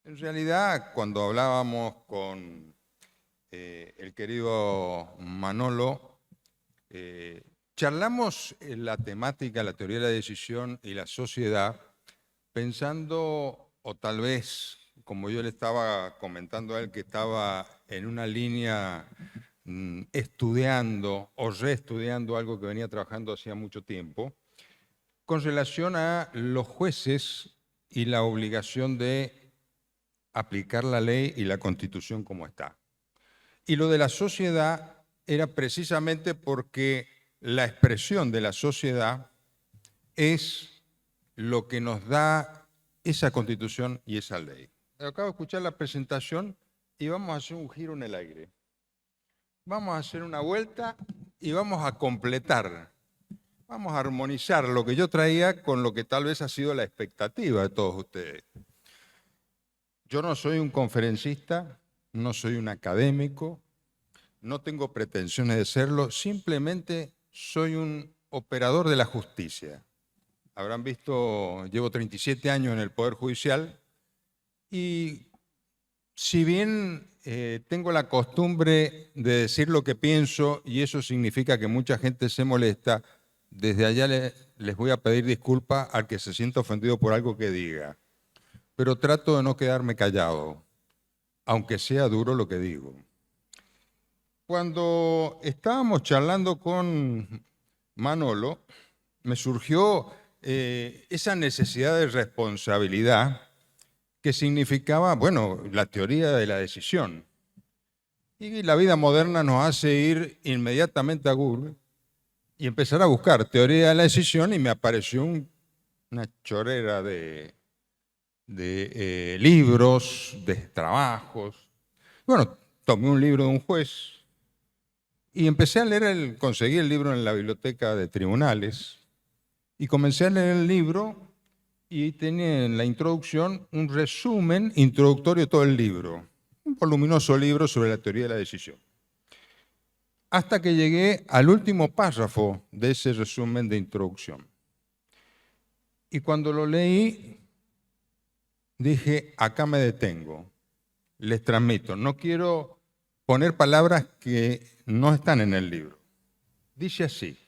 En realidad, cuando hablábamos con el querido Manolo, charlamos en la temática, la teoría de la decisión y la sociedad, pensando, o tal vez, como yo le estaba comentando a él, que estaba en una línea estudiando o reestudiando algo que venía trabajando hacía mucho tiempo, con relación a los jueces y la obligación de aplicar la ley y la Constitución como está. Y lo de la sociedad era precisamente porque la expresión de la sociedad es lo que nos da esa Constitución y esa ley. Acabo de escuchar la presentación y vamos a hacer un giro en el aire. Vamos a hacer una vuelta y vamos a completar. Vamos a armonizar lo que yo traía con lo que tal vez ha sido la expectativa de todos ustedes. Yo no soy un conferencista, no soy un académico, no tengo pretensiones de serlo, simplemente soy un operador de la justicia. Habrán visto, llevo 37 años en el Poder Judicial y si bien tengo la costumbre de decir lo que pienso y eso significa que mucha gente se molesta, desde allá les voy a pedir disculpas al que se sienta ofendido por algo que diga. Pero trato de no quedarme callado, aunque sea duro lo que digo. Cuando estábamos charlando con Manolo, me surgió esa necesidad de responsabilidad que significaba, bueno, la teoría de la decisión. Y la vida moderna nos hace ir inmediatamente a Google y empezar a buscar teoría de la decisión y me apareció una chorrera de libros, de trabajos. Bueno, tomé un libro de un juez y empecé a leer, conseguí el libro en la biblioteca de tribunales y comencé a leer el libro y tenía en la introducción un resumen introductorio de todo el libro, un voluminoso libro sobre la teoría de la decisión. Hasta que llegué al último párrafo de ese resumen de introducción. Y cuando lo leí, dije, acá me detengo, les transmito, no quiero poner palabras que no están en el libro. Dice así,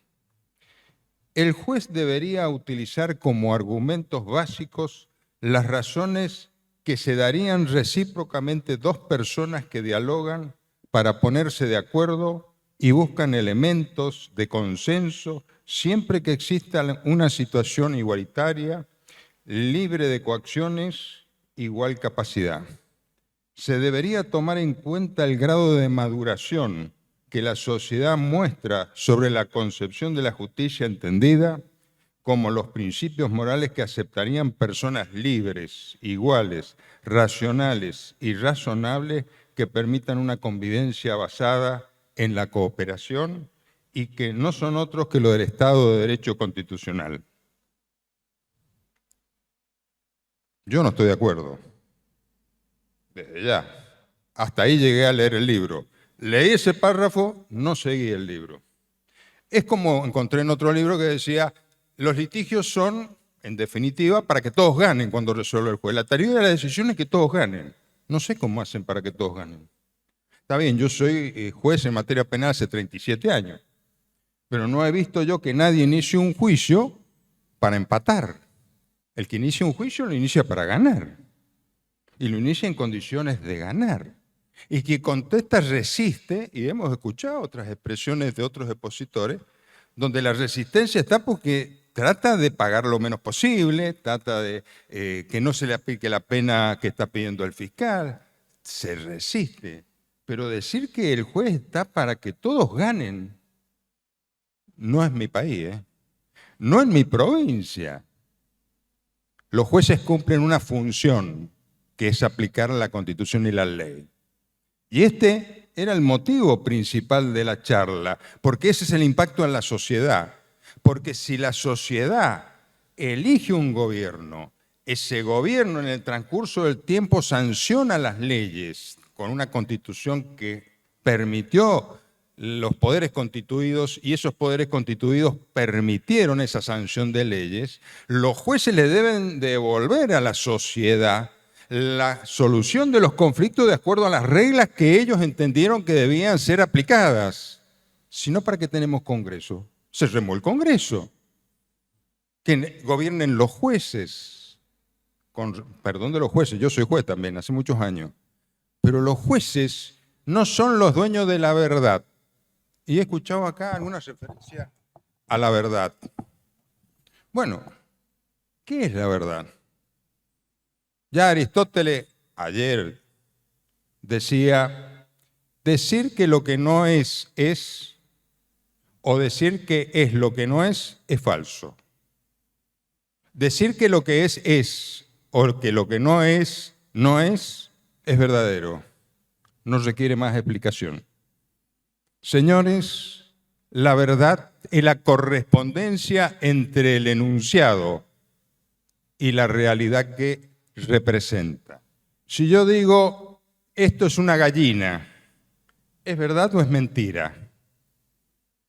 el juez debería utilizar como argumentos básicos las razones que se darían recíprocamente dos personas que dialogan para ponerse de acuerdo y buscan elementos de consenso siempre que exista una situación igualitaria, libre de coacciones, igual capacidad. Se debería tomar en cuenta el grado de maduración que la sociedad muestra sobre la concepción de la justicia entendida como los principios morales que aceptarían personas libres, iguales, racionales y razonables que permitan una convivencia basada en la cooperación y que no son otros que lo del Estado de Derecho constitucional. Yo no estoy de acuerdo. Desde ya. Hasta ahí llegué a leer el libro. Leí ese párrafo, no seguí el libro. Es como encontré en otro libro que decía, los litigios son, en definitiva, para que todos ganen cuando resuelve el juez. La teoría de la decisión es que todos ganen. No sé cómo hacen para que todos ganen. Está bien, yo soy juez en materia penal hace 37 años, pero no he visto yo que nadie inicie un juicio para empatar. El que inicia un juicio lo inicia para ganar. Y lo inicia en condiciones de ganar. Y quien contesta resiste, y hemos escuchado otras expresiones de otros expositores, donde la resistencia está porque trata de pagar lo menos posible, trata de que no se le aplique la pena que está pidiendo el fiscal, se resiste. Pero decir que el juez está para que todos ganen, no es mi país, no es mi provincia. Los jueces cumplen una función, que es aplicar la Constitución y la ley. Y este era el motivo principal de la charla, porque ese es el impacto en la sociedad. Porque si la sociedad elige un gobierno, ese gobierno en el transcurso del tiempo sanciona las leyes con una constitución que permitió los poderes constituidos y esos poderes constituidos permitieron esa sanción de leyes, los jueces le deben devolver a la sociedad la solución de los conflictos de acuerdo a las reglas que ellos entendieron que debían ser aplicadas. Si no, ¿para qué tenemos Congreso? Se remó el Congreso. Que gobiernen los jueces. Con perdón de los jueces, yo soy juez también, hace muchos años. Pero los jueces no son los dueños de la verdad. Y he escuchado acá algunas referencias a la verdad. Bueno, ¿qué es la verdad? Ya Aristóteles ayer decía, decir que lo que no es, o decir que es lo que no es falso. Decir que lo que es, o que lo que no es verdadero. No requiere más explicación. Señores, la verdad es la correspondencia entre el enunciado y la realidad que representa. Si yo digo, esto es una gallina, ¿es verdad o es mentira?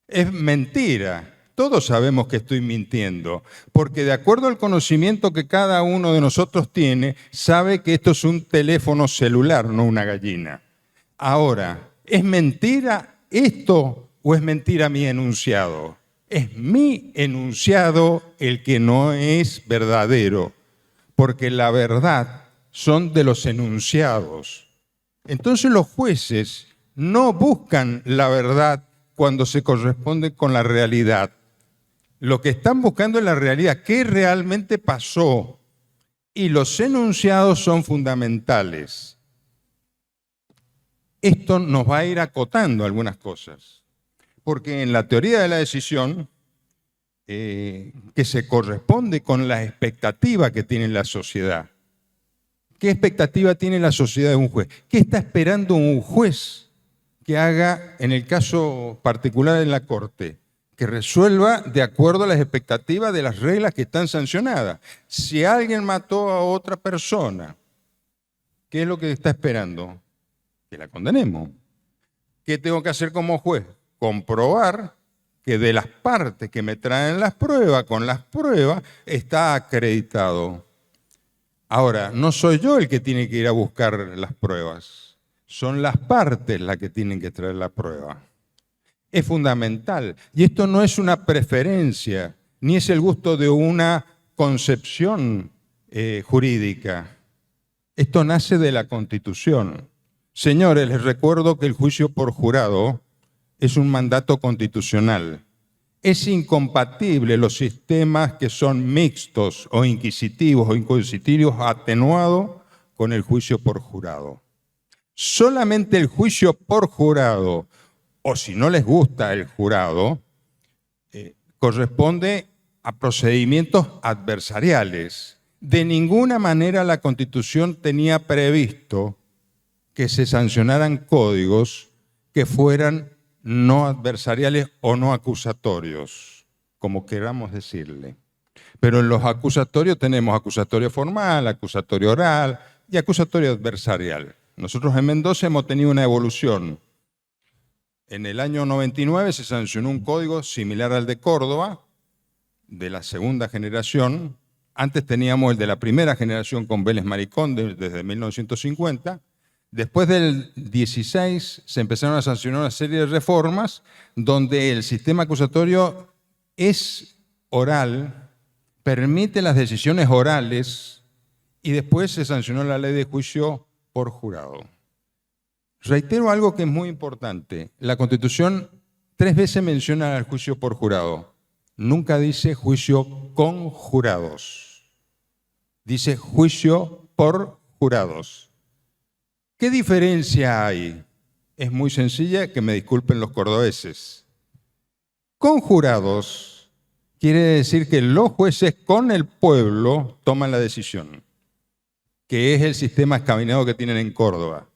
Es mentira. Todos sabemos que estoy mintiendo, porque de acuerdo al conocimiento que cada uno de nosotros tiene, sabe que esto es un teléfono celular, no una gallina. Ahora, ¿es mentira esto o es mentira mi enunciado? Es mi enunciado el que no es verdadero, porque la verdad son de los enunciados. Entonces los jueces no buscan la verdad cuando se corresponde con la realidad. Lo que están buscando es la realidad, qué realmente pasó. Y los enunciados son fundamentales. Esto nos va a ir acotando algunas cosas, porque en la teoría de la decisión, que se corresponde con la expectativa que tiene la sociedad. ¿Qué expectativa tiene la sociedad de un juez? ¿Qué está esperando un juez que haga, en el caso particular de la Corte? Que resuelva de acuerdo a las expectativas de las reglas que están sancionadas. Si alguien mató a otra persona, ¿qué es lo que está esperando? Que la condenemos. ¿Qué tengo que hacer como juez? Comprobar que de las partes que me traen las pruebas, con las pruebas, está acreditado. Ahora, no soy yo el que tiene que ir a buscar las pruebas. Son las partes las que tienen que traer la prueba. Es fundamental. Y esto no es una preferencia, ni es el gusto de una concepción jurídica. Esto nace de la Constitución. Señores, les recuerdo que el juicio por jurado es un mandato constitucional. Es incompatible los sistemas que son mixtos o inquisitivos o inquisitorios atenuados con el juicio por jurado. Solamente el juicio por jurado, o si no les gusta el jurado, corresponde a procedimientos adversariales. De ninguna manera la Constitución tenía previsto que se sancionaran códigos que fueran no adversariales o no acusatorios, como queramos decirle. Pero en los acusatorios tenemos acusatorio formal, acusatorio oral y acusatorio adversarial. Nosotros en Mendoza hemos tenido una evolución. En el año 99 se sancionó un código similar al de Córdoba, de la segunda generación. Antes teníamos el de la primera generación con Vélez Maricón desde 1950. Después del 16 se empezaron a sancionar una serie de reformas donde el sistema acusatorio es oral, permite las decisiones orales y después se sancionó la ley de juicio por jurado. Reitero algo que es muy importante. La Constitución 3 veces menciona el juicio por jurado. Nunca dice juicio con jurados. Dice juicio por jurados. ¿Qué diferencia hay? Es muy sencilla, que me disculpen los cordobeses. Con jurados quiere decir que los jueces con el pueblo toman la decisión, que es el sistema escabinado que tienen en Córdoba.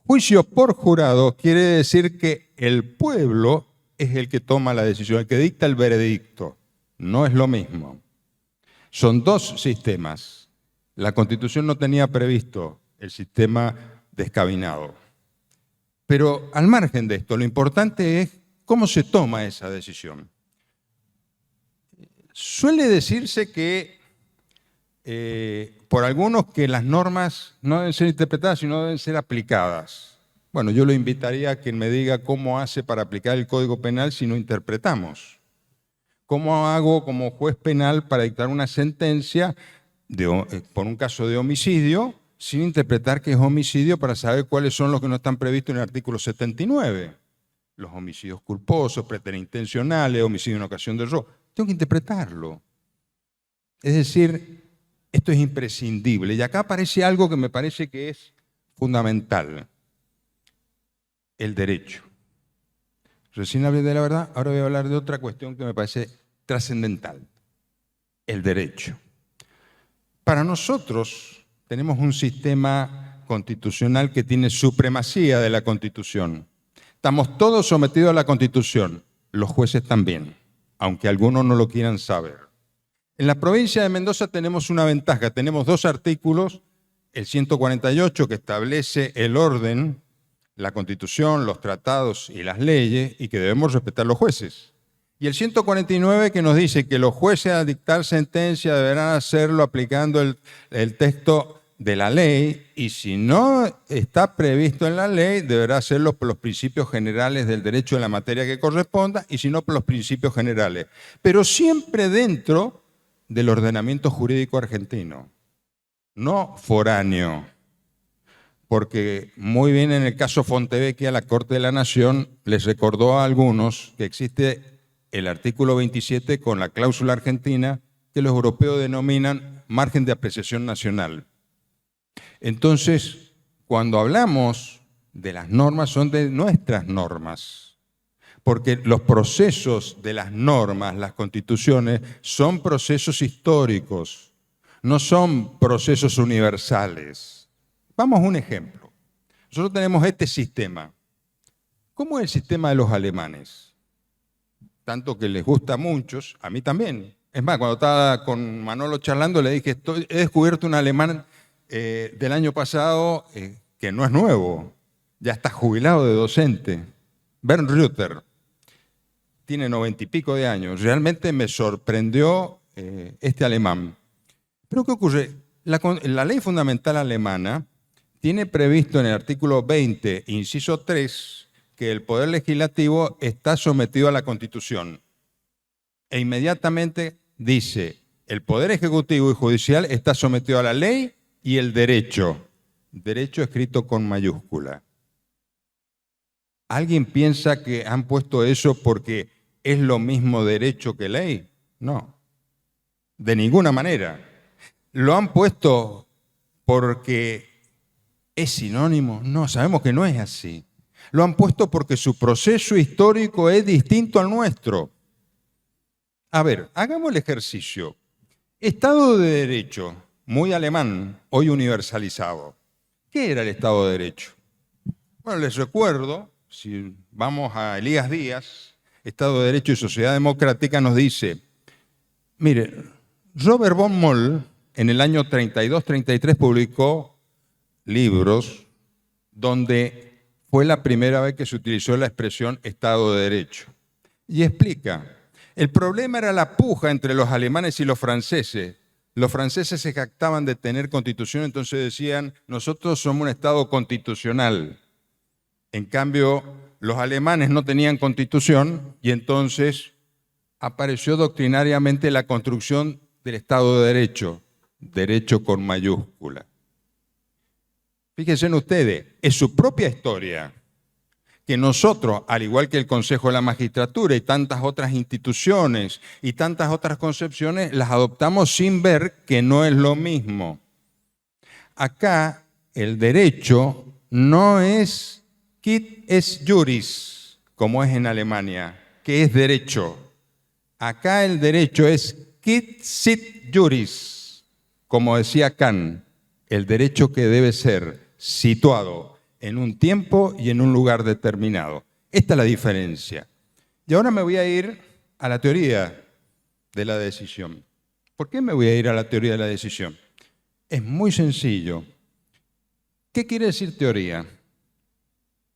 Juicio por jurado quiere decir que el pueblo es el que toma la decisión, el que dicta el veredicto. No es lo mismo. Son dos sistemas. La Constitución no tenía previsto el sistema descabinado. Pero al margen de esto, lo importante es cómo se toma esa decisión. Suele decirse que por algunos que las normas no deben ser interpretadas, sino deben ser aplicadas. Bueno, yo lo invitaría a que me diga cómo hace para aplicar el Código Penal si no interpretamos. ¿Cómo hago como juez penal para dictar una sentencia por un caso de homicidio sin interpretar que es homicidio para saber cuáles son los que no están previstos en el artículo 79? Los homicidios culposos, preterintencionales, homicidio en ocasión de robo. Tengo que interpretarlo. Es decir, esto es imprescindible. Y acá aparece algo que me parece que es fundamental. El derecho. Recién hablé de la verdad, ahora voy a hablar de otra cuestión que me parece trascendental. El derecho. Para nosotros tenemos un sistema constitucional que tiene supremacía de la Constitución. Estamos todos sometidos a la Constitución, los jueces también, aunque algunos no lo quieran saber. En la provincia de Mendoza tenemos una ventaja, tenemos 2 artículos, el 148 que establece el orden, la Constitución, los tratados y las leyes, y que debemos respetar los jueces. Y el 149 que nos dice que los jueces al dictar sentencia deberán hacerlo aplicando el texto de la ley, y si no está previsto en la ley, deberá hacerlo por los principios generales del derecho en la materia que corresponda, y si no, por los principios generales. Pero siempre dentro del ordenamiento jurídico argentino, no foráneo. Porque muy bien en el caso Fontevecchia, la Corte de la Nación les recordó a algunos que existe el artículo 27 con la cláusula argentina que los europeos denominan margen de apreciación nacional. Entonces, cuando hablamos de las normas, son de nuestras normas, porque los procesos de las normas, las constituciones, son procesos históricos, no son procesos universales. Vamos a un ejemplo. Nosotros tenemos este sistema. ¿Cómo es el sistema de los alemanes? Tanto que les gusta a muchos, a mí también. Es más, cuando estaba con Manolo charlando, le dije, he descubierto un alemán del año pasado que no es nuevo, ya está jubilado de docente. Bernd Rütter, tiene 90 y pico de años. Realmente me sorprendió este alemán. Pero ¿qué ocurre? La ley fundamental alemana tiene previsto en el artículo 20, inciso 3, que el Poder Legislativo está sometido a la Constitución. E inmediatamente dice, el Poder Ejecutivo y Judicial está sometido a la ley y el derecho. Derecho escrito con mayúscula. ¿Alguien piensa que han puesto eso porque es lo mismo derecho que ley? No, de ninguna manera. Lo han puesto porque ¿es sinónimo? No, sabemos que no es así. Lo han puesto porque su proceso histórico es distinto al nuestro. A ver, hagamos el ejercicio. Estado de Derecho, muy alemán, hoy universalizado. ¿Qué era el Estado de Derecho? Bueno, les recuerdo, si vamos a Elías Díaz, Estado de Derecho y Sociedad Democrática, nos dice, mire, Robert von Moll en el año 32-33 publicó libros donde fue la primera vez que se utilizó la expresión Estado de Derecho. Y explica, el problema era la puja entre los alemanes y los franceses. Los franceses se jactaban de tener constitución, entonces decían, nosotros somos un Estado constitucional. En cambio, los alemanes no tenían constitución y entonces apareció doctrinariamente la construcción del Estado de Derecho, derecho con mayúscula. Fíjense en ustedes, es su propia historia que nosotros, al igual que el Consejo de la Magistratura y tantas otras instituciones y tantas otras concepciones, las adoptamos sin ver que no es lo mismo. Acá el derecho no es quid es juris, como es en Alemania, que es derecho. Acá el derecho es quid sit juris, como decía Kant, el derecho que debe ser situado en un tiempo y en un lugar determinado. Esta es la diferencia. Y ahora me voy a ir a la teoría de la decisión. ¿Por qué me voy a ir a la teoría de la decisión? Es muy sencillo. ¿Qué quiere decir teoría?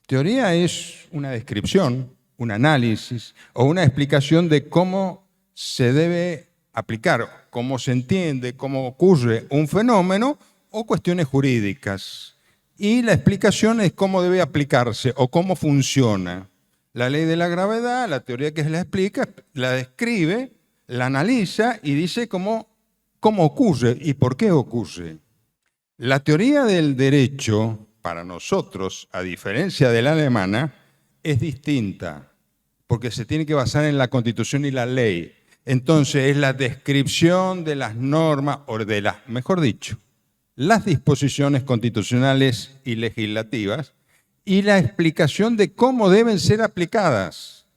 Teoría es una descripción, un análisis o una explicación de cómo se debe aplicar cómo se entiende, cómo ocurre un fenómeno o cuestiones jurídicas. Y la explicación es cómo debe aplicarse o cómo funciona. La ley de la gravedad, la teoría que se la explica, la describe, la analiza y dice cómo ocurre y por qué ocurre. La teoría del derecho, para nosotros, a diferencia de la alemana, es distinta, porque se tiene que basar en la Constitución y la ley. Entonces es la descripción de las normas, o de las, mejor dicho, las disposiciones constitucionales y legislativas y la explicación de cómo deben ser aplicadas.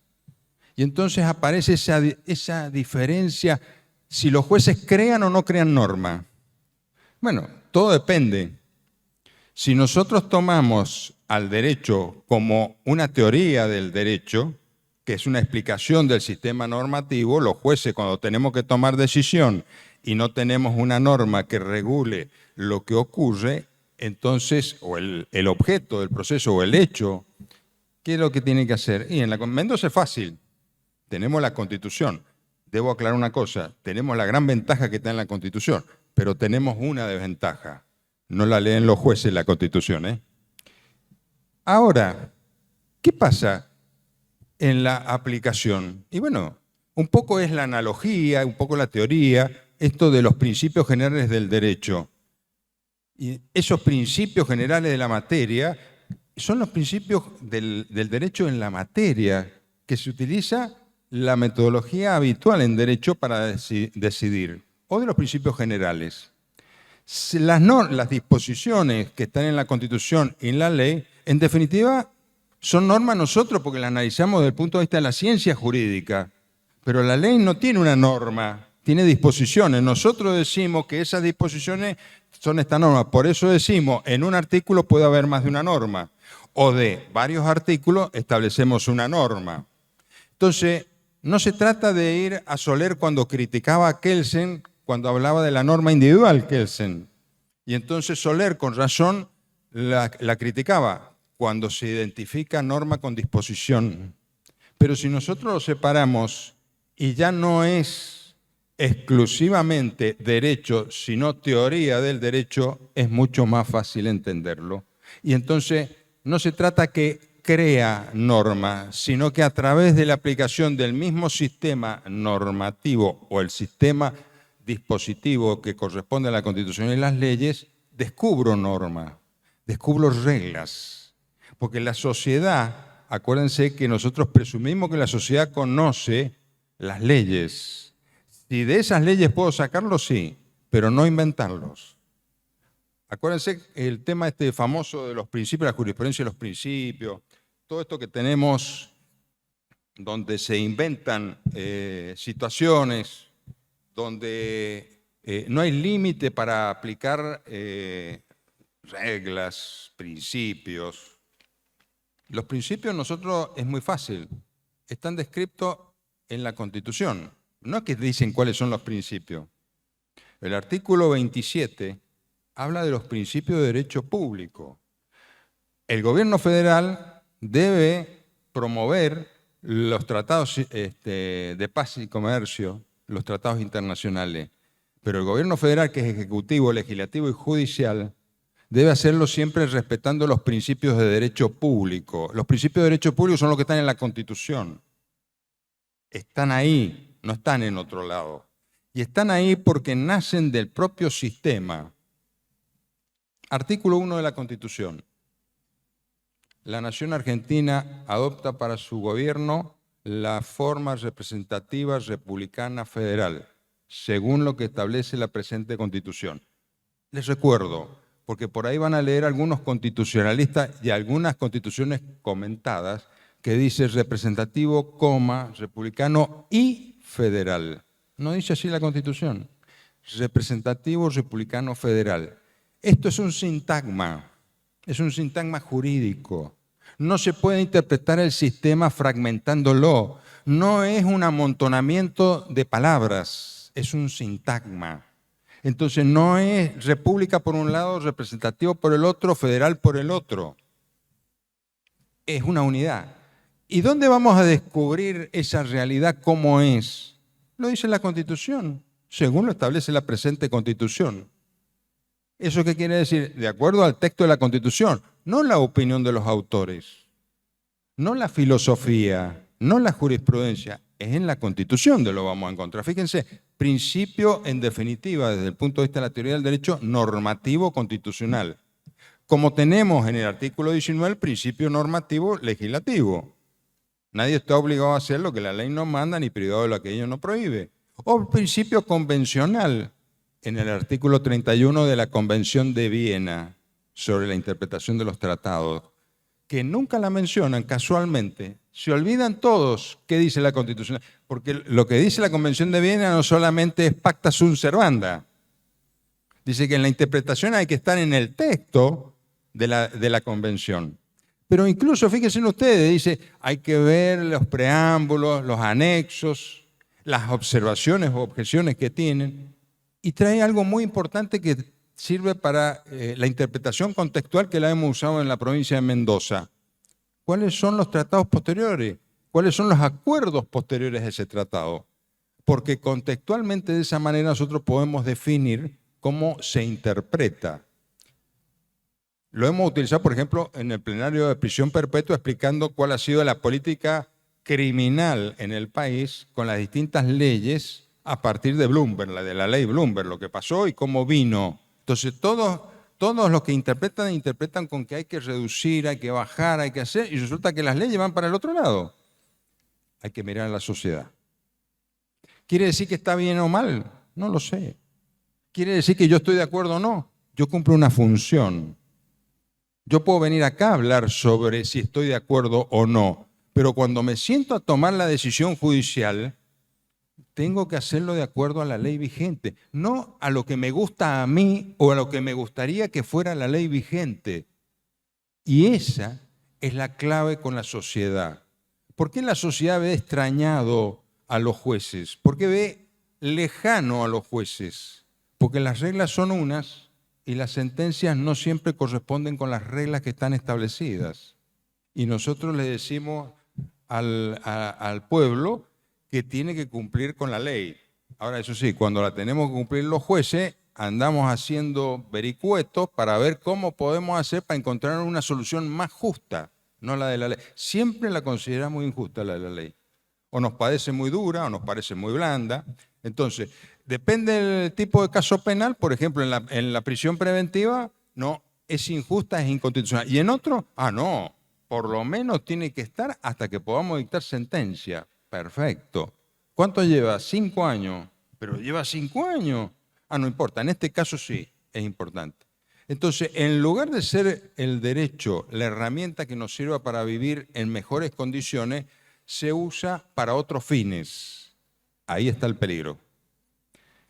Y entonces aparece esa diferencia si los jueces crean o no crean norma. Bueno, todo depende. Si nosotros tomamos al derecho como una teoría del derecho, que es una explicación del sistema normativo, los jueces cuando tenemos que tomar decisión y no tenemos una norma que regule lo que ocurre, entonces, o el objeto del proceso o el hecho, ¿qué es lo que tienen que hacer? Y en Mendoza es fácil, tenemos la Constitución. Debo aclarar una cosa, tenemos la gran ventaja que está en la Constitución, pero tenemos una desventaja. No la leen los jueces la Constitución, ¿eh? Ahora, ¿qué pasa en la aplicación? Y bueno, un poco es la analogía, un poco la teoría, esto de los principios generales del derecho. Y esos principios generales de la materia son los principios del derecho en la materia, que se utiliza la metodología habitual en derecho para decidir, o de los principios generales. Las disposiciones que están en la Constitución y en la ley, en definitiva, son normas nosotros porque las analizamos desde el punto de vista de la ciencia jurídica. Pero la ley no tiene una norma, tiene disposiciones. Nosotros decimos que esas disposiciones son esta norma. Por eso decimos, en un artículo puede haber más de una norma. O de varios artículos establecemos una norma. Entonces, no se trata de ir a Soler cuando criticaba a Kelsen, cuando hablaba de la norma individual Kelsen. Y entonces Soler, con razón, la criticaba cuando se identifica norma con disposición. Pero si nosotros lo separamos y ya no es exclusivamente derecho, sino teoría del derecho, es mucho más fácil entenderlo. Y entonces no se trata que crea norma, sino que a través de la aplicación del mismo sistema normativo o el sistema dispositivo que corresponde a la Constitución y las leyes, descubro norma, descubro reglas. Porque la sociedad, acuérdense que nosotros presumimos que la sociedad conoce las leyes. Si de esas leyes puedo sacarlos, sí, pero no inventarlos. Acuérdense el tema famoso de los principios, la jurisprudencia de los principios, todo esto que tenemos donde se inventan situaciones, donde no hay límite para aplicar reglas, principios. Los principios nosotros es muy fácil, están descritos en la Constitución, no es que dicen cuáles son los principios. El artículo 27 habla de los principios de derecho público. El gobierno federal debe promover los tratados de paz y comercio, los tratados internacionales, pero el gobierno federal, que es ejecutivo, legislativo y judicial, debe hacerlo siempre respetando los principios de derecho público. Los principios de derecho público son los que están en la Constitución. Están ahí, no están en otro lado. Y están ahí porque nacen del propio sistema. Artículo 1 de la Constitución. La nación argentina adopta para su gobierno la forma representativa republicana federal, según lo que establece la presente Constitución. Les recuerdo, porque por ahí van a leer algunos constitucionalistas y algunas constituciones comentadas que dice representativo, republicano y federal. No dice así la Constitución. Representativo, republicano, federal. Esto es un sintagma jurídico. No se puede interpretar el sistema fragmentándolo. No es un amontonamiento de palabras, es un sintagma. Entonces no es república por un lado, representativo por el otro, federal por el otro. Es una unidad. ¿Y dónde vamos a descubrir esa realidad cómo es? Lo dice la Constitución. según lo establece la presente Constitución. ¿Eso qué quiere decir? De acuerdo al texto de la Constitución, no la opinión de los autores, no la filosofía, no la jurisprudencia, es en la Constitución de lo vamos a encontrar. Fíjense, principio en definitiva, desde el punto de vista de la teoría del derecho, normativo constitucional. Como tenemos en el artículo 19 el principio normativo legislativo. Nadie está obligado a hacer lo que la ley no manda ni privado de lo que ella no prohíbe. O el principio convencional en el artículo 31 de la Convención de Viena sobre la interpretación de los tratados, que nunca la mencionan casualmente. Se olvidan todos qué dice la Constitución, porque lo que dice la Convención de Viena no solamente es pacta sunt servanda. Dice que en la interpretación hay que estar en el texto de la Convención. Pero incluso, fíjense ustedes, dice, hay que ver los preámbulos, los anexos, las observaciones o objeciones que tienen, y trae algo muy importante que sirve para la interpretación contextual que la hemos usado en la provincia de Mendoza. ¿Cuáles son los tratados posteriores? ¿Cuáles son los acuerdos posteriores a ese tratado? Porque contextualmente de esa manera nosotros podemos definir cómo se interpreta. Lo hemos utilizado, por ejemplo, en el plenario de prisión perpetua explicando cuál ha sido la política criminal en el país con las distintas leyes a partir de Bloomberg, de la ley Bloomberg, lo que pasó y cómo vino. Entonces, todos los que interpretan con que hay que reducir, hay que bajar, hay que hacer, y resulta que las leyes van para el otro lado. Hay que mirar a la sociedad. ¿Quiere decir que está bien o mal? No lo sé. ¿Quiere decir que yo estoy de acuerdo o no? Yo cumplo una función. Yo puedo venir acá a hablar sobre si estoy de acuerdo o no, pero cuando me siento a tomar la decisión judicial, tengo que hacerlo de acuerdo a la ley vigente, no a lo que me gusta a mí o a lo que me gustaría que fuera la ley vigente. Y esa es la clave con la sociedad. ¿Por qué la sociedad ve extrañado a los jueces? ¿Por qué ve lejano a los jueces? Porque las reglas son unas y las sentencias no siempre corresponden con las reglas que están establecidas. Y nosotros le decimos al pueblo que tiene que cumplir con la ley. Ahora, eso sí, cuando la tenemos que cumplir los jueces, andamos haciendo vericuetos para ver cómo podemos hacer para encontrar una solución más justa, no la de la ley. Siempre la consideramos injusta la de la ley. O nos parece muy dura o nos parece muy blanda. Entonces, depende del tipo de caso penal, por ejemplo, en la prisión preventiva, no, es injusta, es inconstitucional. Y en otro, no, por lo menos tiene que estar hasta que podamos dictar sentencia. Perfecto. ¿Cuánto lleva? 5 años. Pero lleva 5 años. No importa. En este caso sí, es importante. Entonces, en lugar de ser el derecho la herramienta que nos sirva para vivir en mejores condiciones, se usa para otros fines. Ahí está el peligro.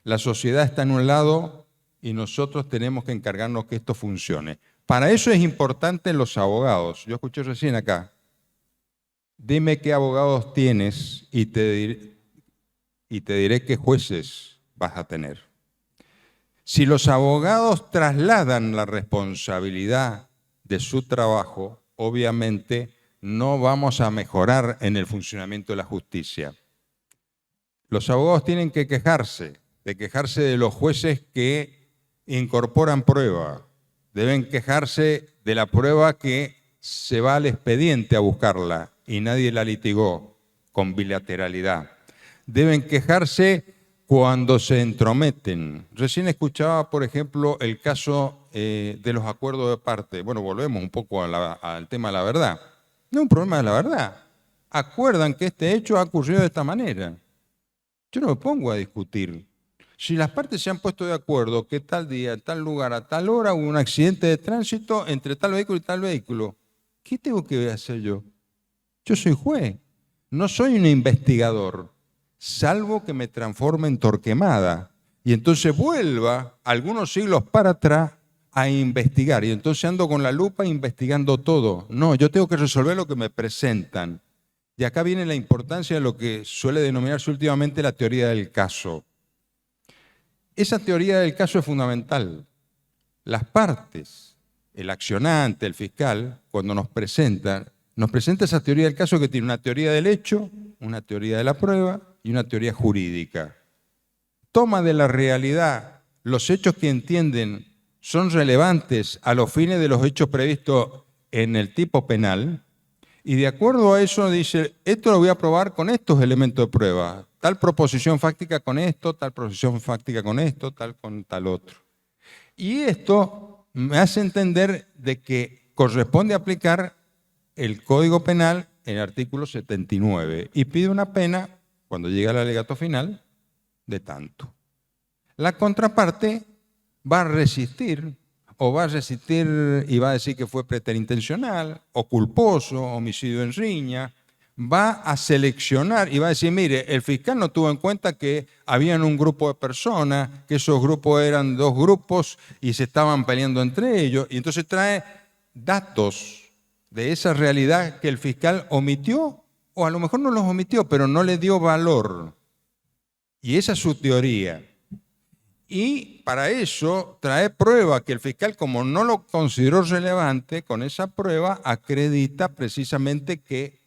La sociedad está en un lado y nosotros tenemos que encargarnos que esto funcione. Para eso es importante los abogados. Yo escuché recién acá. Dime qué abogados tienes y te diré qué jueces vas a tener. Si los abogados trasladan la responsabilidad de su trabajo, obviamente no vamos a mejorar en el funcionamiento de la justicia. Los abogados tienen que quejarse de los jueces que incorporan prueba. Deben quejarse de la prueba que se va al expediente a buscarla y nadie la litigó con bilateralidad. Deben quejarse cuando se entrometen. Recién escuchaba, por ejemplo, el caso de los acuerdos de parte. Bueno, volvemos un poco al tema de la verdad. No es un problema de la verdad. Acuerdan que este hecho ha ocurrido de esta manera. Yo no me pongo a discutir. Si las partes se han puesto de acuerdo que tal día, tal lugar, a tal hora hubo un accidente de tránsito entre tal vehículo y tal vehículo, ¿qué tengo que hacer yo? Yo soy juez, no soy un investigador, salvo que me transforme en Torquemada y entonces vuelva algunos siglos para atrás a investigar. Y entonces ando con la lupa investigando todo. No, yo tengo que resolver lo que me presentan. Y acá viene la importancia de lo que suele denominarse últimamente la teoría del caso. Esa teoría del caso es fundamental. Las partes, el accionante, el fiscal, cuando nos presenta esa teoría del caso que tiene una teoría del hecho, una teoría de la prueba y una teoría jurídica. toma de la realidad los hechos que entienden son relevantes a los fines de los hechos previstos en el tipo penal, y de acuerdo a eso dice, esto lo voy a probar con estos elementos de prueba, tal proposición fáctica con esto, tal proposición fáctica con esto, tal con tal otro. Y esto me hace entender de que corresponde aplicar el Código Penal en el artículo 79 y pide una pena, cuando llega al alegato final, de tanto. La contraparte va a resistir y va a decir que fue preterintencional o culposo, homicidio en riña, va a seleccionar y va a decir, mire, el fiscal no tuvo en cuenta que habían un grupo de personas, que esos grupos eran dos grupos y se estaban peleando entre ellos, y entonces trae datos de esa realidad que el fiscal omitió, o a lo mejor no los omitió, pero no le dio valor. Y esa es su teoría. Y para eso trae prueba que el fiscal, como no lo consideró relevante, con esa prueba acredita precisamente que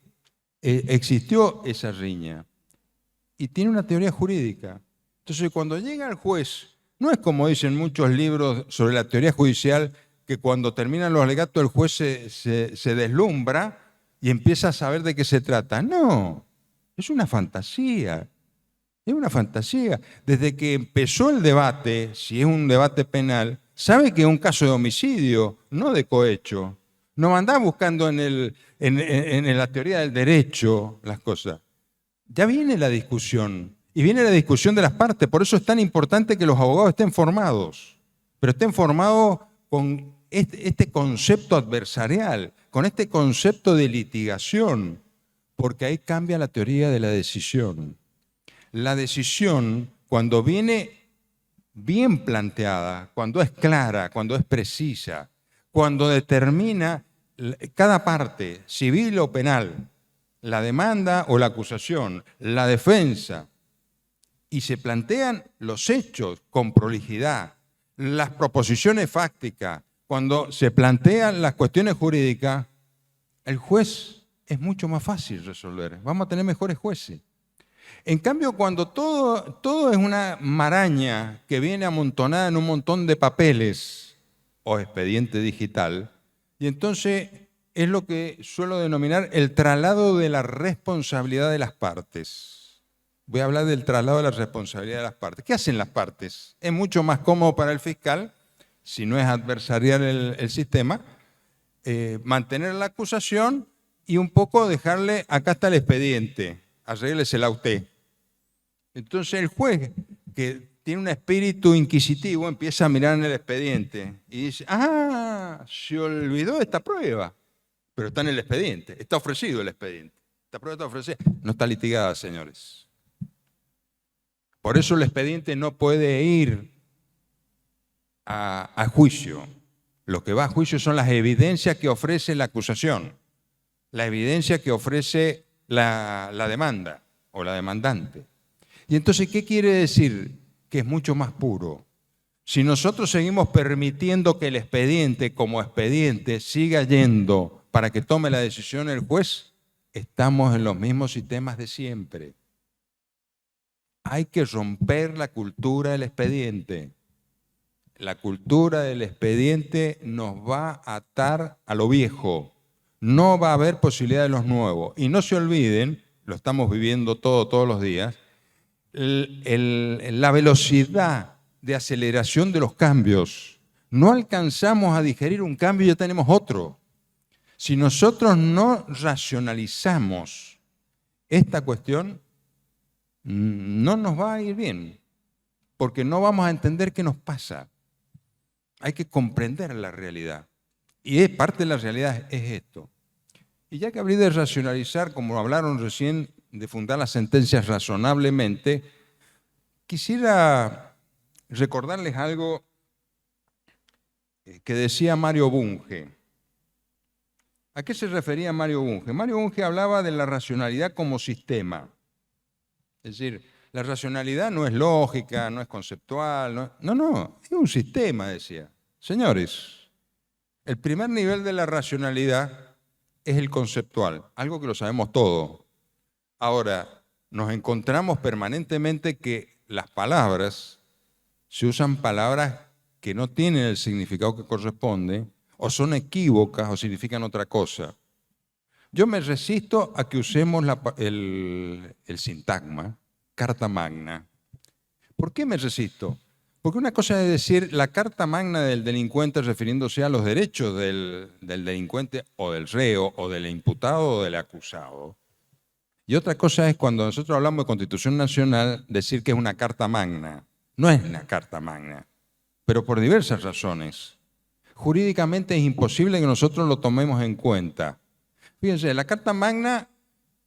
existió esa riña. Y tiene una teoría jurídica. Entonces, cuando llega el juez, no es como dicen muchos libros sobre la teoría judicial, que cuando terminan los alegatos el juez se deslumbra y empieza a saber de qué se trata. No, es una fantasía. Es una fantasía. Desde que empezó el debate, si es un debate penal, sabe que es un caso de homicidio, no de cohecho. No andá buscando en la teoría del derecho las cosas. Ya viene la discusión, y viene la discusión de las partes. Por eso es tan importante que los abogados estén formados, pero estén formados con este concepto adversarial, con este concepto de litigación, porque ahí cambia la teoría de la decisión. La decisión, cuando viene bien planteada, cuando es clara, cuando es precisa, cuando determina cada parte, civil o penal, la demanda o la acusación, la defensa, y se plantean los hechos con prolijidad, las proposiciones fácticas, cuando se plantean las cuestiones jurídicas, el juez es mucho más fácil resolver. Vamos a tener mejores jueces. En cambio, cuando todo es una maraña que viene amontonada en un montón de papeles o expediente digital, y entonces es lo que suelo denominar el traslado de la responsabilidad de las partes. Voy a hablar del traslado de la responsabilidad de las partes. ¿Qué hacen las partes? Es mucho más cómodo para el fiscal, si no es adversarial el sistema, mantener la acusación y un poco dejarle, acá está el expediente, arréglesela usted. Entonces el juez, que tiene un espíritu inquisitivo, empieza a mirar en el expediente y dice, se olvidó esta prueba, pero está en el expediente, está ofrecido el expediente. Esta prueba está ofrecida, no está litigada, señores. Por eso el expediente no puede ir a juicio. Lo que va a juicio son las evidencias que ofrece la acusación, la evidencia que ofrece la demanda o la demandante. Y entonces, ¿qué quiere decir? Que es mucho más puro. Si nosotros seguimos permitiendo que el expediente como expediente siga yendo para que tome la decisión el juez, estamos en los mismos sistemas de siempre. Hay que romper la cultura del expediente. La cultura del expediente nos va a atar a lo viejo. No va a haber posibilidad de los nuevos. Y no se olviden, lo estamos viviendo todos los días, la velocidad de aceleración de los cambios. No alcanzamos a digerir un cambio y ya tenemos otro. Si nosotros no racionalizamos esta cuestión, no nos va a ir bien, porque no vamos a entender qué nos pasa. Hay que comprender la realidad. Y parte de la realidad es esto. Y ya que hablé de racionalizar, como hablaron recién, de fundar las sentencias razonablemente, quisiera recordarles algo que decía Mario Bunge. ¿A qué se refería Mario Bunge? Mario Bunge hablaba de la racionalidad como sistema. Es decir, la racionalidad no es lógica, no es conceptual, no, es un sistema, decía. Señores, el primer nivel de la racionalidad es el conceptual, algo que lo sabemos todo. Ahora, nos encontramos permanentemente que las palabras, se usan palabras que no tienen el significado que corresponde, o son equívocas o significan otra cosa. Yo me resisto a que usemos el sintagma, carta magna. ¿Por qué me resisto? Porque una cosa es decir la carta magna del delincuente refiriéndose a los derechos del delincuente o del reo o del imputado o del acusado. Y otra cosa es cuando nosotros hablamos de Constitución Nacional decir que es una carta magna. No es una carta magna, pero por diversas razones. Jurídicamente es imposible que nosotros lo tomemos en cuenta. Fíjense, la carta magna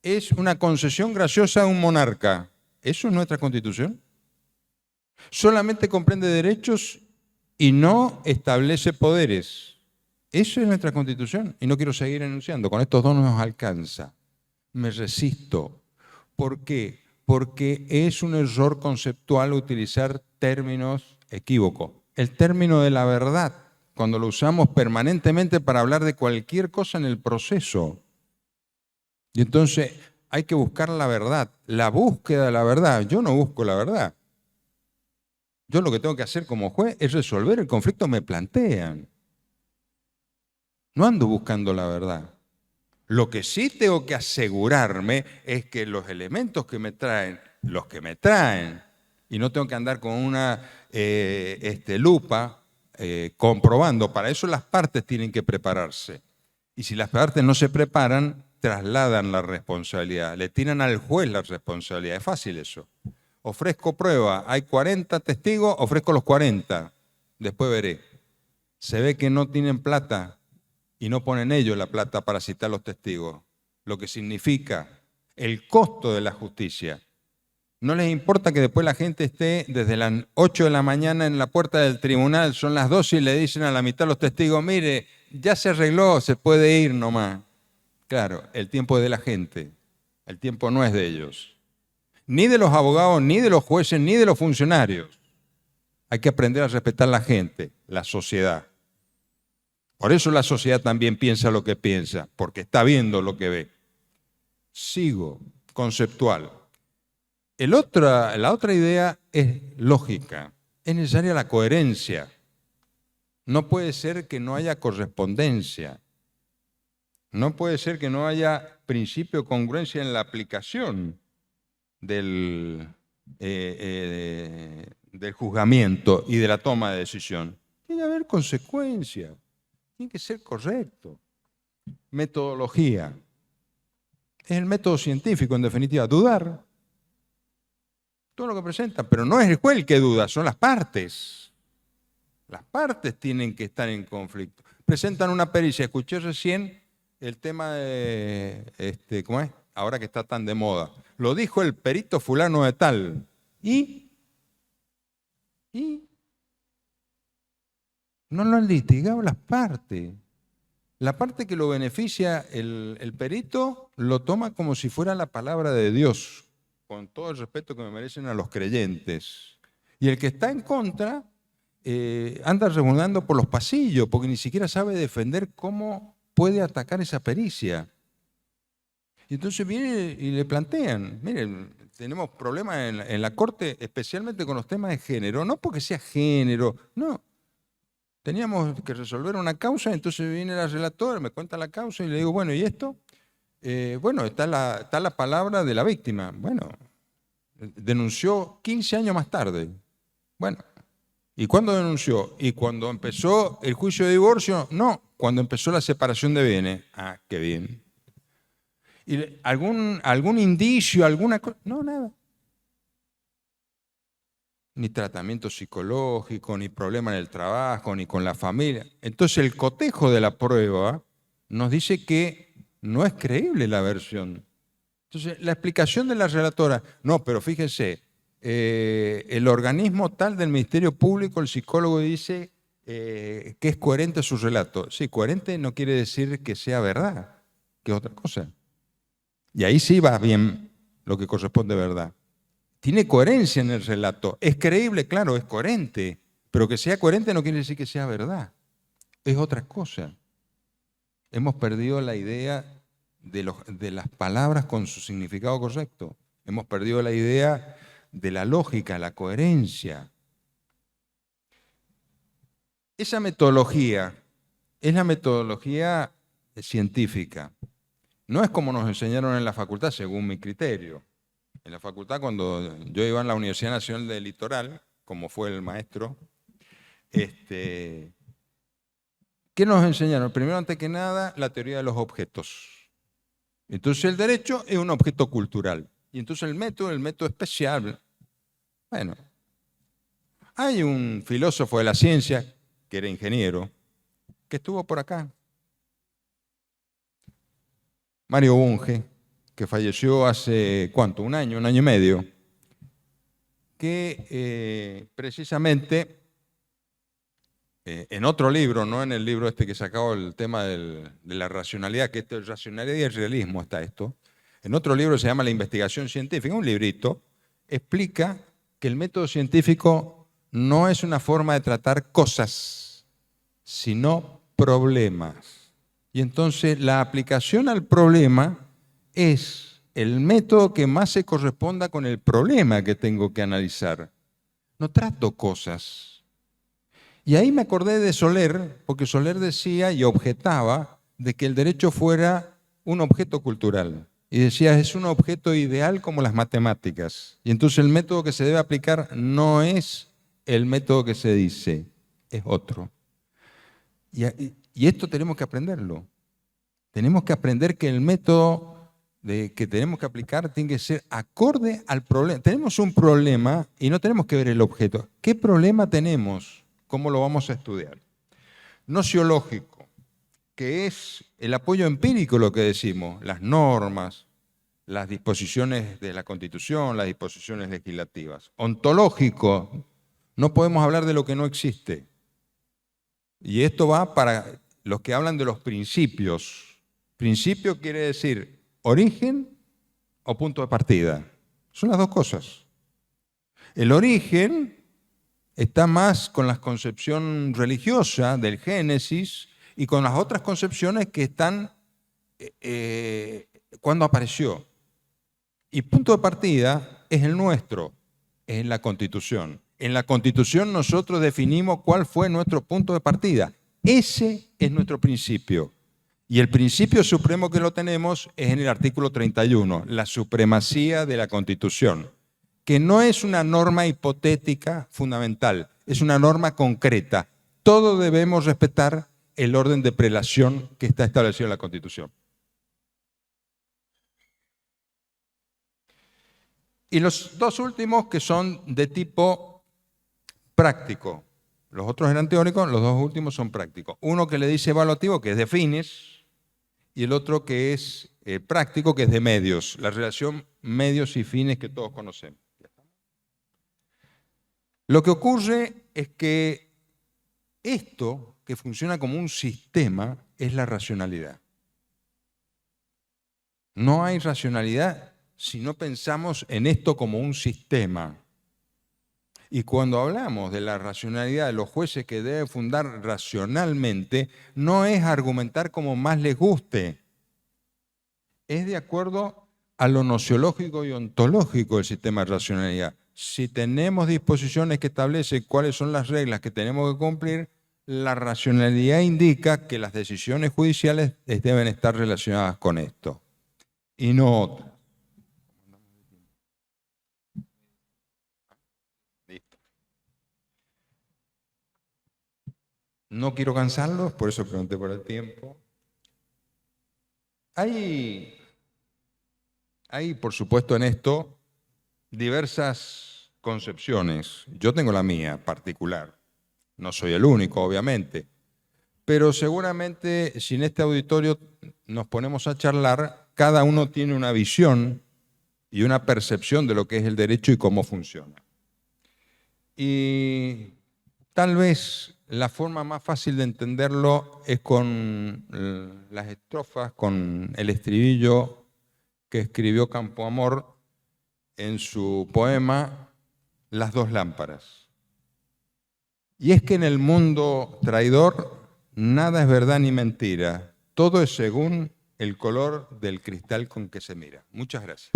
es una concesión graciosa a un monarca. ¿Eso es nuestra Constitución? Solamente comprende derechos y no establece poderes. Eso es nuestra Constitución y no quiero seguir enunciando. Con estos dos no nos alcanza. Me resisto. ¿Por qué? Porque es un error conceptual utilizar términos equívocos. El término de la verdad, cuando lo usamos permanentemente para hablar de cualquier cosa en el proceso. Y entonces hay que buscar la verdad, la búsqueda de la verdad. Yo no busco la verdad. Yo lo que tengo que hacer como juez es resolver el conflicto que me plantean. No ando buscando la verdad. Lo que sí tengo que asegurarme es que los elementos que me traen, los que me traen, y no tengo que andar con una lupa comprobando, para eso las partes tienen que prepararse. Y si las partes no se preparan, trasladan la responsabilidad, le tiran al juez la responsabilidad. Es fácil eso. Ofrezco prueba, hay 40 testigos, ofrezco los 40, después veré. Se ve que no tienen plata y no ponen ellos la plata para citar los testigos, lo que significa el costo de la justicia. No les importa que después la gente esté desde las 8 de la mañana en la puerta del tribunal, son las 12 y le dicen a la mitad los testigos, mire, ya se arregló, se puede ir nomás. Claro, el tiempo es de la gente, el tiempo no es de ellos. Ni de los abogados, ni de los jueces, ni de los funcionarios. Hay que aprender a respetar a la gente, la sociedad. Por eso la sociedad también piensa lo que piensa, porque está viendo lo que ve. Sigo, conceptual. La otra idea es lógica. Es necesaria la coherencia. No puede ser que no haya correspondencia. No puede ser que no haya principio de congruencia en la aplicación del juzgamiento y de la toma de decisión. Tiene que haber consecuencias, tiene que ser correcto. Metodología. Es el método científico, en definitiva, dudar. Todo lo que presentan, pero no es el juez el que duda, son las partes. Las partes tienen que estar en conflicto. Presentan una pericia, escuché recién el tema de, ¿cómo es? Ahora que está tan de moda. Lo dijo el perito fulano de tal. ¿Y? No lo han litigado las partes. La parte que lo beneficia el perito lo toma como si fuera la palabra de Dios, con todo el respeto que me merecen a los creyentes. Y el que está en contra anda rebundando por los pasillos, porque ni siquiera sabe defender cómo puede atacar esa pericia. Y entonces viene y le plantean, miren, tenemos problemas en la Corte, especialmente con los temas de género, no porque sea género, no. Teníamos que resolver una causa, entonces viene la relatora, me cuenta la causa y le digo, bueno, ¿y esto? Bueno, está la palabra de la víctima. Bueno, denunció 15 años más tarde. Bueno, ¿y cuándo denunció? ¿Y cuando empezó el juicio de divorcio? No, cuando empezó la separación de bienes. Ah, qué bien. ¿Y algún indicio, alguna cosa? No, nada. Ni tratamiento psicológico, ni problema en el trabajo, ni con la familia. Entonces el cotejo de la prueba nos dice que no es creíble la versión. Entonces la explicación de la relatora, no, pero fíjense, el organismo tal del Ministerio Público, el psicólogo dice que es coherente su relato. Sí, coherente no quiere decir que sea verdad, que es otra cosa. Y ahí sí va bien lo que corresponde a verdad. Tiene coherencia en el relato. Es creíble, claro, es coherente. Pero que sea coherente no quiere decir que sea verdad. Es otra cosa. Hemos perdido la idea de las palabras con su significado correcto. Hemos perdido la idea de la lógica, la coherencia. Esa metodología es la metodología científica. No es como nos enseñaron en la facultad, según mi criterio. En la facultad, cuando yo iba en la Universidad Nacional del Litoral, como fue el maestro, ¿qué nos enseñaron? Primero, antes que nada, la teoría de los objetos. Entonces el derecho es un objeto cultural. Y entonces el método especial. Bueno, hay un filósofo de la ciencia, que era ingeniero, que estuvo por acá. Mario Bunge, que falleció hace, ¿cuánto? Un año y medio, que precisamente en otro libro, no en el libro este que sacaba el tema de la racionalidad, que esto es racionalidad y el realismo está esto, en otro libro se llama La investigación científica, un librito, explica que el método científico no es una forma de tratar cosas, sino problemas. Y entonces la aplicación al problema es el método que más se corresponda con el problema que tengo que analizar. No trato cosas. Y ahí me acordé de Soler, porque Soler decía y objetaba de que el derecho fuera un objeto cultural. Y decía, es un objeto ideal como las matemáticas. Y entonces el método que se debe aplicar no es el método que se dice, es otro. Y esto tenemos que aprenderlo. Tenemos que aprender que el método que tenemos que aplicar tiene que ser acorde al problema. Tenemos un problema y no tenemos que ver el objeto. ¿Qué problema tenemos? ¿Cómo lo vamos a estudiar? Nociológico, que es el apoyo empírico, lo que decimos, las normas, las disposiciones de la Constitución, las disposiciones legislativas. Ontológico, no podemos hablar de lo que no existe. Y esto va para los que hablan de los principios. Principio quiere decir origen o punto de partida. Son las dos cosas. El origen está más con la concepción religiosa del Génesis y con las otras concepciones que están cuando apareció. Y punto de partida es el nuestro, es en la Constitución. En la Constitución nosotros definimos cuál fue nuestro punto de partida. Ese es nuestro principio. Y el principio supremo que lo tenemos es en el artículo 31, la supremacía de la Constitución, que no es una norma hipotética fundamental, es una norma concreta. Todos debemos respetar el orden de prelación que está establecido en la Constitución. Y los dos últimos que son de tipo práctico. Los otros eran teóricos, los dos últimos son prácticos. Uno que le dice evaluativo, que es de fines, y el otro que es práctico, que es de medios. La relación medios y fines que todos conocemos. Lo que ocurre es que esto, que funciona como un sistema, es la racionalidad. No hay racionalidad si no pensamos en esto como un sistema. Y cuando hablamos de la racionalidad de los jueces que deben fundar racionalmente, no es argumentar como más les guste. Es de acuerdo a lo nociológico y ontológico del sistema de racionalidad. Si tenemos disposiciones que establecen cuáles son las reglas que tenemos que cumplir, la racionalidad indica que las decisiones judiciales deben estar relacionadas con esto y no otras. No quiero cansarlos, por eso pregunté por el tiempo. Hay, por supuesto, en esto diversas concepciones. Yo tengo la mía particular. No soy el único, obviamente. Pero seguramente, si en este auditorio nos ponemos a charlar, cada uno tiene una visión y una percepción de lo que es el derecho y cómo funciona. Y tal vez la forma más fácil de entenderlo es con las estrofas, con el estribillo que escribió Campoamor en su poema Las dos lámparas. Y es que en el mundo traidor nada es verdad ni mentira, todo es según el color del cristal con que se mira. Muchas gracias.